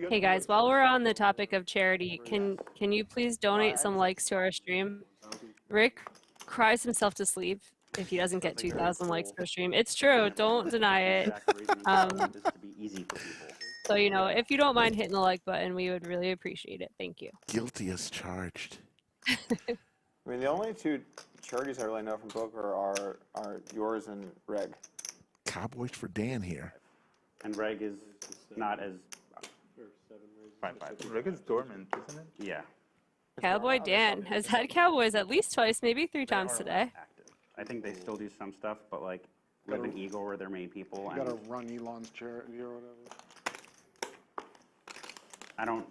Hey guys, while we're on the topic of charity, can you please donate some likes to our stream? Rick cries himself to sleep if he doesn't get 2,000 likes per stream. It's true. Don't deny it. So, you know, if you don't mind hitting the like button, we would really appreciate it. Thank you. Guilty as charged. I mean, the only two charities I really know from poker are yours and Reg. Cowboys for Dan here. And Reg is not as... 5-5. Reg is dormant, isn't it? Yeah. Cowboy Dan has had Cowboys at least twice, maybe 3 times today. Active. I think they still do some stuff, but like Reg and Igor are their main people. You gotta run Elon's charity or whatever. I don't...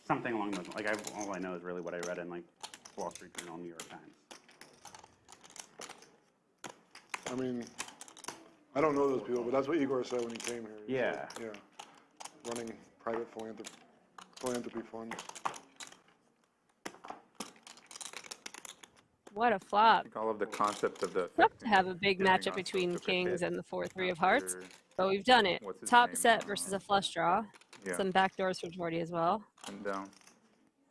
Something along those... Like, all I know is really what I read in, like, Wall Street Journal, New York Times. I mean, I don't know those people, but that's what Igor said when he came here. Yeah. Yeah. Running private philanthropy funds. What a I flop. think all of the concept of the... Tough to have a big matchup between kings and the 4-3 of hearts, but we've done it. Top set versus a flush draw. Yeah. Some backdoors for Jordy as well. And down.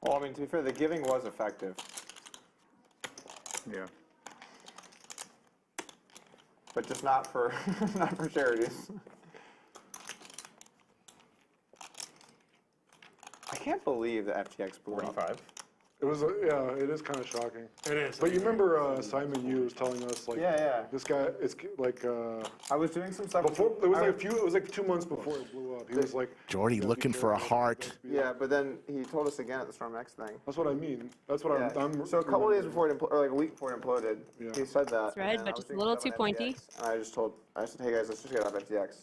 Well, I mean, to be fair, the giving was effective. Yeah. But just not for not for charities. I can't believe the FTX blew up. 45. It was, yeah, it is kind of shocking. It is. But you remember Simon Yu was telling us, like, Yeah. this guy, it's like, I was doing some stuff before, it was like 2 months before it blew up. He was like, Jordy looking for a heart. Yeah, but then he told us again at the Storm X thing. That's what I mean. That's what I'm So a couple of days before it or like a week before it imploded, Yeah. he said that. It's red, and but I was just a doing little stuff too on pointy. FTX, and I said, hey guys, let's just get off FTX.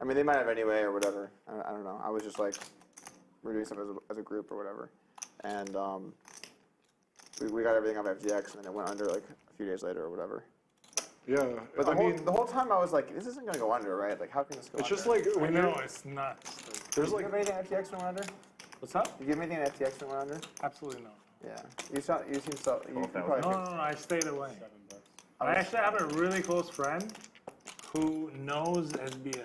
I mean, they might have anyway or whatever. I don't know. I was just like, we're doing stuff as a group or whatever. And we got everything off FTX, and then it went under like a few days later or whatever. Yeah. But the whole time I was like, this isn't going to go under, right? Like, how can this go It's under? just like, I when know, it's nuts. there's Did you like, give anything FTX when it went under? What's up? You give anything FTX when it went under? Absolutely not. Yeah. You seem so, you probably No, I stayed away. I actually have a really close friend who knows SBF,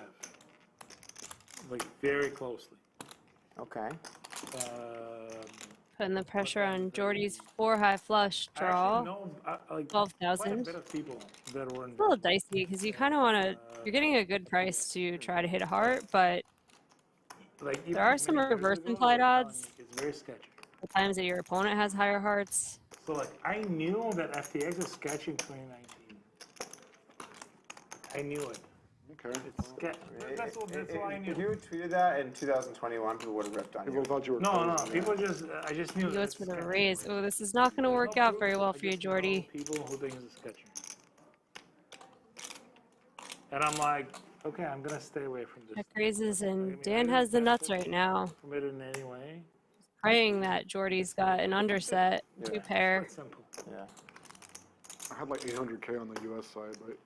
like very closely. Okay. Putting the pressure on Jordy's 4-high flush I draw. actually know like 12,000. quite a bit of people that were in. It's a little dicey because you kind of want to, you're getting a good price to try to hit a heart, but Like, there are some reverse implied odds. It's very sketchy. the times that your opponent has higher hearts. So like, I knew that FTX is sketchy in 2019. I knew it. okay. It's sketchy. That's what I knew. If you tweeted that in 2021, people would have ripped on People you. thought you were No, crazy. people just, I just knew He that goes it's for the sketchy. raise. Oh, this is not going to work out very well for you, Jordy. People who think it's sketchy. And I'm like, okay, I'm gonna stay away from this. Check raises, and Dan has the nuts right now. Committed in any way. Praying that Jordy's got an underset, Yeah. 2 pair. It's simple. Yeah. I had like 800K on the US side, but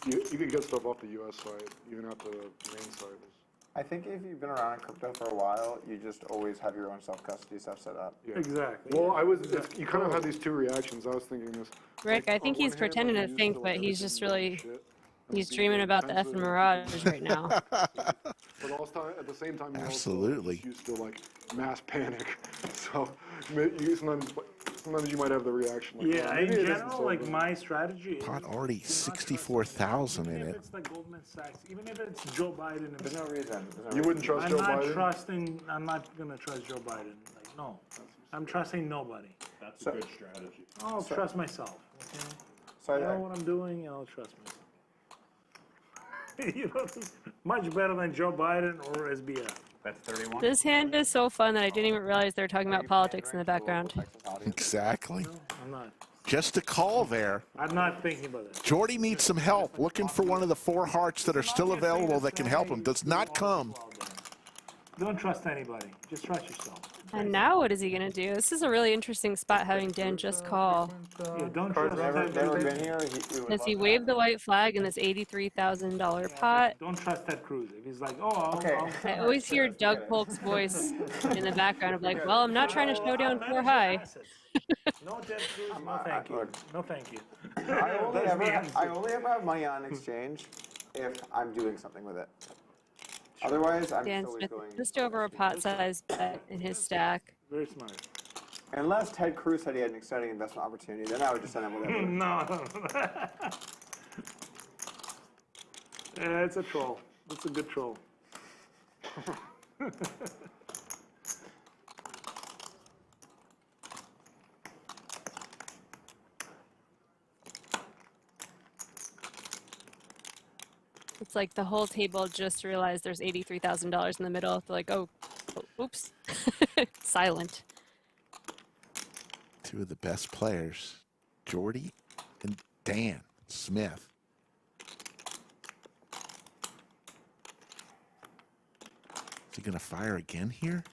you could get stuff off the US side, even at the main side. I think if you've been around in crypto for a while, you just always have your own self-custody stuff set up. Yeah. Exactly. Well, you kind of had these two reactions. I was thinking this. Rick, I think he's pretending to think, but he's just really, he's dreaming about the effing Mirage right now. But also, at the same time, Absolutely. You still like mass panic. So sometimes you might have the reaction. Like, Yeah, oh, in maybe it isn't general, so like bad. my strategy is Pot already do not 64,000 trust- in even it. if it's like Goldman Sachs, even if it's Joe Biden. There's no reason. You wouldn't trust I'm Joe not Biden? trusting. I'm not gonna trust Joe Biden. Like no, I'm trusting nobody. That's a good strategy. I'll trust myself. Okay? So I know what I'm doing, and I'll trust myself. You know, much better than Joe Biden or SBF. That's 31. This hand is so fun that I didn't even realize they were talking about politics in the background. Exactly. No, I'm not. Just a call there. I'm not thinking about that. Jordy needs some help. Looking for one of the 4 hearts that are still available that can help him. Does not come. Don't trust anybody. Just trust yourself. And now what is he going to do? This is a really interesting spot having Dan just call. Yeah, don't trust Never everybody. been here. Does he wave the white flag in this $83,000 pot? Don't trust Ted Cruz. If he's like, oh, Okay. I always hear Doug Polk's voice in the background of like, well, I'm not trying to show down 4 high. No Ted Cruz, no thank you. No thank you. I only ever have money on exchange if I'm doing something with it. Otherwise, I'm Dan still Smith going. just over a pot size bet in his stack. Very smart. Unless Ted Cruz said he had an exciting investment opportunity, then I would just send him whatever. No. Yeah, it's a troll. It's a good troll. It's like the whole table just realized there's $83,000 in the middle. They're like, oh, oops, silent. Two of the best players, Jordy and Dan Smith. Is he going to fire again here?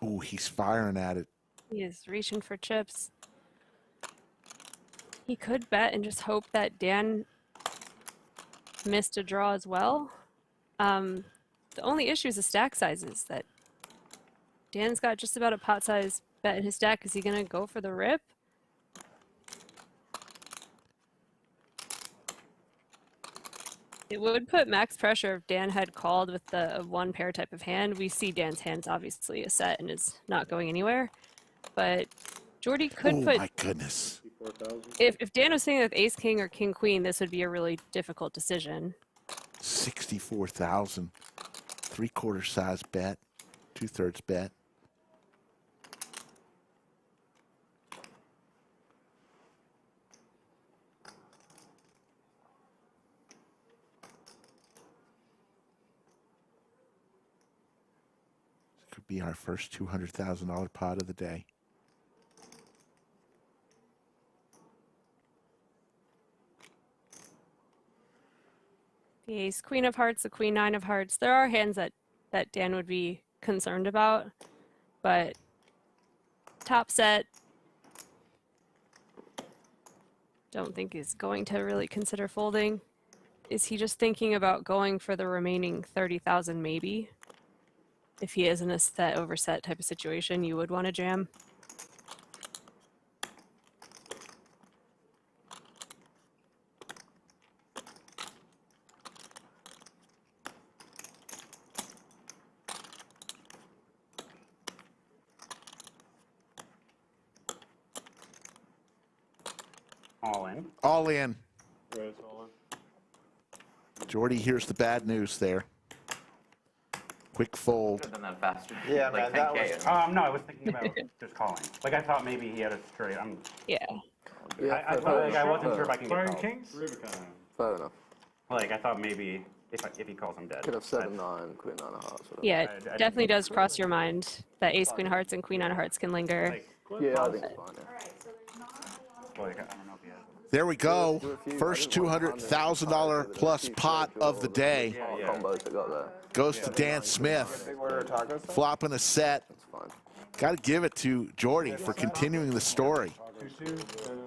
Ooh, he's firing at it. He is reaching for chips. He could bet and just hope that Dan missed a draw as well. The only issue is the stack sizes. That Dan's got just about a pot size bet in his stack. Is he going to go for the rip? It would put max pressure if Dan had called with the one pair type of hand. We see Dan's hand's obviously a set and is not going anywhere. But Jordy could Oh put... my goodness. If Dan was sitting with ace king or king queen, this would be a really difficult decision. 64,000. 3/4 size bet. 2/3 bet. Could be our first $200,000 pot of the day. The ace queen of hearts, the queen nine of hearts. There are hands that Dan would be concerned about, but top set, don't think is going to really consider folding. Is he just thinking about going for the remaining 30,000 maybe? If he is in a set over set type of situation, you would want to jam. All in. All in. Jordy, here's the bad news there. Quick fold. Could have done that faster. Yeah, like man, that 10K. was- No, I was thinking about just calling. Like I thought maybe he had a straight. Yeah. I wasn't sure if I can get Firing called. kings? Fair enough. Like I thought maybe if he calls, I'm dead. Could have 7-9, queen 9 of hearts. Whatever. Yeah, I it didn't definitely think does cross your mind that ace queen hearts and queen nine of hearts can linger. Like, Yeah, I think it's fine. Yeah. like I don't know if he has. There we go. First $200,000 plus pot of the day All the combos that got there. goes to Dan Smith. Big order of tacos. Flopping a set. That's fine. Got to give it to Jordy for continuing the story. 2-2.